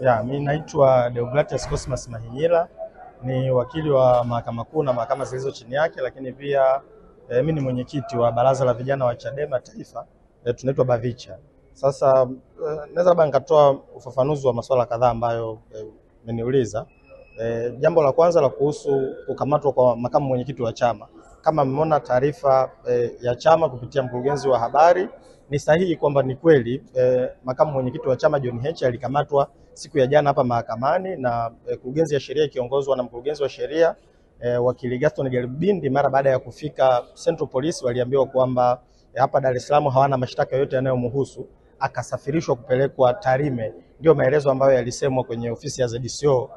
Mimi naitwa Deogratias Cosmas Mahinyila, ni wakili wa Mahakama Kuu na mahakama zilizo chini yake, lakini pia mimi ni mwenyekiti wa Baraza la Vijana wa Chadema Taifa, tunaitwa Bavicha. Sasa naweza labda nikatoa ufafanuzi wa masuala kadhaa ambayo mmeniuliza. Jambo la kwanza la kuhusu kukamatwa kwa makamu mwenyekiti wa chama. Kama mmeona taarifa ya chama kupitia mkurugenzi wa habari, ni sahihi kwamba ni kweli makamu mwenyekiti wa chama John Heche alikamatwa siku ya jana hapa mahakamani na kurugenzi ya sheria ikiongozwa na mkurugenzi wa sheria wakili Gaston Gelbindi. Mara baada ya kufika Central Police waliambiwa kwamba hapa Dar es Salaam hawana mashtaka yote yanayomhusu, akasafirishwa kupelekwa Tarime. Ndio maelezo ambayo yalisemwa kwenye ofisi ya ZDCO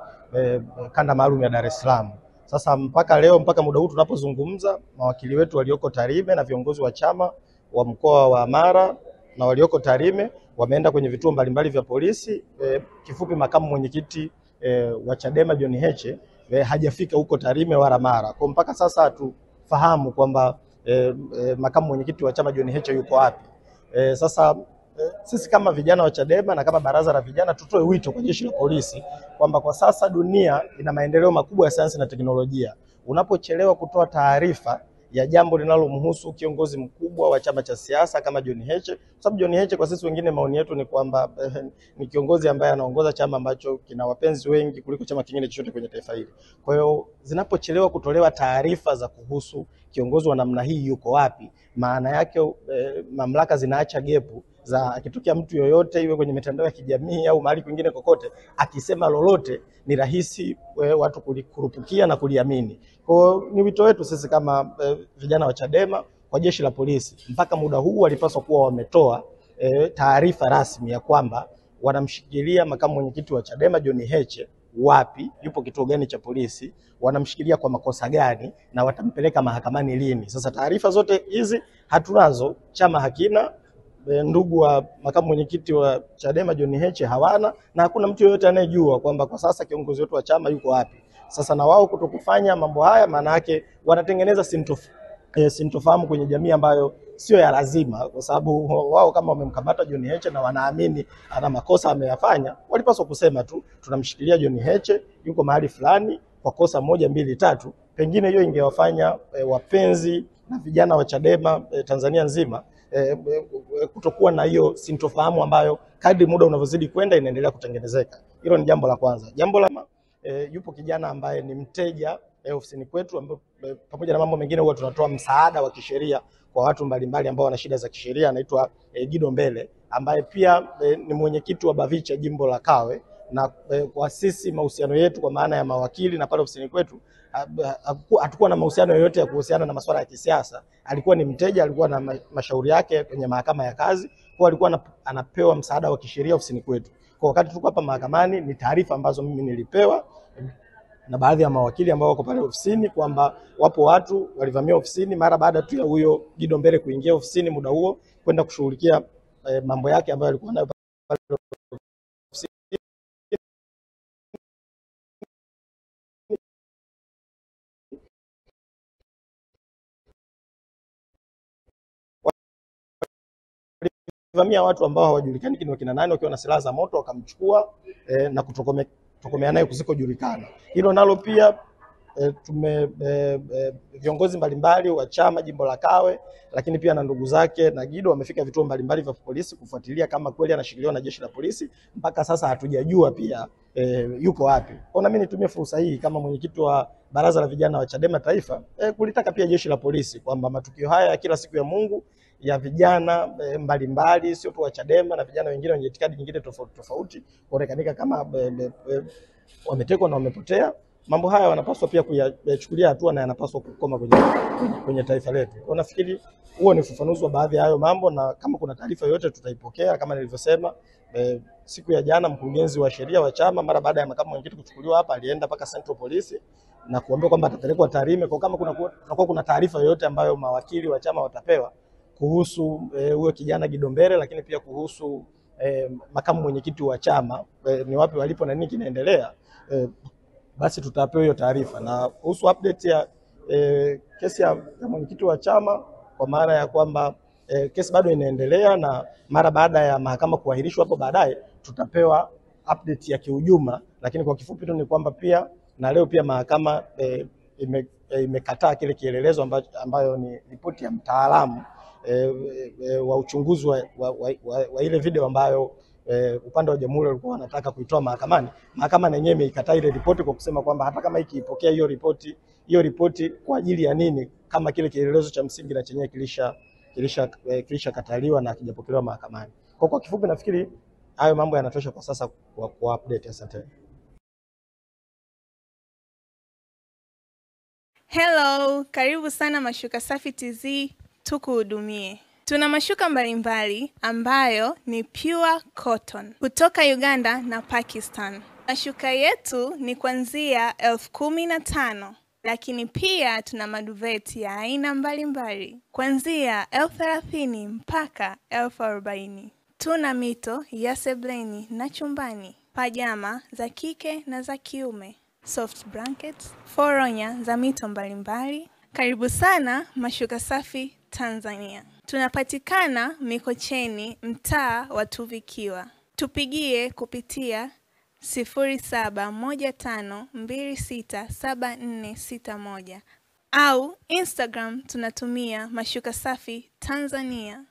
kanda maalum ya Dar es Salaam. Sasa mpaka leo, mpaka muda huu tunapozungumza, mawakili wetu walioko Tarime na viongozi wa chama wa mkoa wa Mara na walioko Tarime wameenda kwenye vituo mbalimbali vya polisi. Kifupi, makamu mwenyekiti wa Chadema John Heche hajafika huko Tarime wala Mara. Kwa mpaka sasa hatufahamu kwamba makamu mwenyekiti wa chama John Heche yuko wapi. Sasa sisi kama vijana wa Chadema na kama baraza la vijana tutoe wito kwa jeshi la polisi kwamba kwa sasa dunia ina maendeleo makubwa ya sayansi na teknolojia. Unapochelewa kutoa taarifa ya jambo linalomhusu kiongozi mkubwa wa chama cha siasa kama John Heche, kwa sababu John Heche kwa sisi wengine, maoni yetu ni kwamba ni kiongozi ambaye anaongoza chama ambacho kina wapenzi wengi kuliko chama kingine chochote kwenye taifa hili. Kwa hiyo zinapochelewa kutolewa taarifa za kuhusu kiongozi wa namna hii yuko wapi, maana yake mamlaka zinaacha gepu za akitokea mtu yoyote iwe kwenye mitandao ya kijamii au mahali kwingine kokote akisema lolote, ni rahisi watu kurupukia na kuliamini. Kwa ni wito wetu sisi kama vijana wa Chadema kwa jeshi la polisi, mpaka muda huu walipaswa kuwa wametoa taarifa rasmi ya kwamba wanamshikilia makamu mwenyekiti wa Chadema John Heche wapi, yupo kituo gani cha polisi, wanamshikilia kwa makosa gani na watampeleka mahakamani lini. Sasa taarifa zote hizi hatunazo, chama hakina, ndugu wa makamu mwenyekiti wa Chadema John Heche hawana, na hakuna mtu yoyote anayejua kwamba kwa sasa kiongozi wetu wa chama yuko wapi. Sasa na wao kutokufanya mambo haya, maana yake wanatengeneza sintofahamu kwenye jamii ambayo sio ya lazima, kwa sababu wao kama wamemkamata John Heche na wanaamini ana makosa ameyafanya, walipaswa kusema tu tunamshikilia John Heche, yuko mahali fulani kwa kosa moja mbili tatu. Pengine hiyo ingewafanya wapenzi na vijana wa Chadema Tanzania nzima kutokuwa na hiyo sintofahamu ambayo kadri muda unavyozidi kwenda inaendelea kutengenezeka. Hilo ni jambo la kwanza. Jambo la yupo kijana ambaye ni mteja ofisini kwetu, ambaye pamoja na mambo mengine huwa tunatoa msaada wa kisheria kwa watu mbalimbali ambao wana shida za kisheria. Anaitwa Gido Mbele, ambaye pia ni mwenyekiti wa Bavicha jimbo la Kawe, na kwa sisi mahusiano yetu kwa maana ya mawakili na pale ofisini kwetu hatakuwa na mahusiano yoyote ya kuhusiana na masuala ya kisiasa. Alikuwa ni mteja, alikuwa na mashauri yake kwenye mahakama ya kazi, kwa alikuwa anapewa msaada wa kisheria ofisini kwetu. Kwa wakati tuko hapa mahakamani, ni taarifa ambazo mimi nilipewa na baadhi ya mawakili ambao wako pale ofisini kwamba wapo watu walivamia ofisini mara baada tu ya huyo Gido Mbele kuingia ofisini muda huo kwenda kushughulikia mambo yake ambayo alikuwa nayo pale ofisini. Walivamia watu ambao hawajulikani ni wakina nani, wakiwa na silaha za moto, wakamchukua na kutokomea naye kusikojulikana. Hilo nalo pia viongozi mbalimbali wa chama jimbo la Kawe, lakini pia na ndugu zake na Gido wamefika vituo mbalimbali vya polisi kufuatilia kama kweli anashikiliwa na jeshi la polisi. Mpaka sasa hatujajua pia yuko wapi. Kwa mimi nitumie fursa hii kama mwenyekiti wa baraza la vijana wa Chadema Taifa kulitaka pia jeshi la polisi kwamba matukio haya ya kila siku ya Mungu ya vijana mbalimbali, sio tu wa Chadema na vijana wengine wenye itikadi nyingine tofauti kuonekanika kama wametekwa na wamepotea, mambo haya wanapaswa pia kuyachukulia hatua na yanapaswa kukoma kwenye taifa letu. Kwa nafikiri huo ni ufafanuzi wa baadhi ya hayo mambo, na kama kuna taarifa yoyote tutaipokea. Kama nilivyosema, siku ya jana mkurugenzi wa sheria wa chama mara baada ya makamu mwenyekiti kuchukuliwa hapa alienda mpaka Central Police na kuambia kwamba atapelekwa Tarime. Kwa kama kuna taarifa yoyote ambayo mawakili wa chama watapewa kuhusu huyo kijana Gido Mbele, lakini pia kuhusu makamu mwenyekiti wa chama ni wapi walipo na nini kinaendelea, basi tutapewa hiyo taarifa. Na kuhusu update ya kesi ya mwenyekiti wa chama, kwa maana ya kwamba kesi bado inaendelea, na mara baada ya mahakama kuahirishwa hapo baadaye tutapewa update ya kiujumla, lakini kwa kifupi tu ni kwamba pia na leo pia mahakama imekataa kile kielelezo ambayo ni ripoti ya mtaalamu wa uchunguzi wa ile video ambayo upande wa jamhuri walikuwa wanataka kuitoa mahakamani. Mahakama yenyewe imeikataa ile ripoti kwa kusema kwamba hata kama ikiipokea hiyo ripoti kwa ajili ya nini, kama kile kielelezo cha msingi na chenyewe kilisha kataliwa na kijapokelewa mahakamani. Kwa kifupi nafikiri hayo mambo yanatosha kwa sasa kwa update. Asante. Hello, karibu sana Mashuka Safi TZ, tukuhudumie. Tuna mashuka mbalimbali ambayo ni pure cotton kutoka Uganda na Pakistan. Mashuka yetu ni kuanzia 15,000, lakini pia tuna maduveti ya aina mbalimbali kuanzia 30,000 mpaka 40,000. Tuna mito ya sebleni na chumbani, pajama za kike na za kiume, soft blankets, foronya za mito mbalimbali. Karibu sana Mashuka Safi Tanzania. Tunapatikana Mikocheni, mtaa wa Tuvikiwa. Tupigie kupitia 0715267461 au Instagram tunatumia Mashuka Safi Tanzania.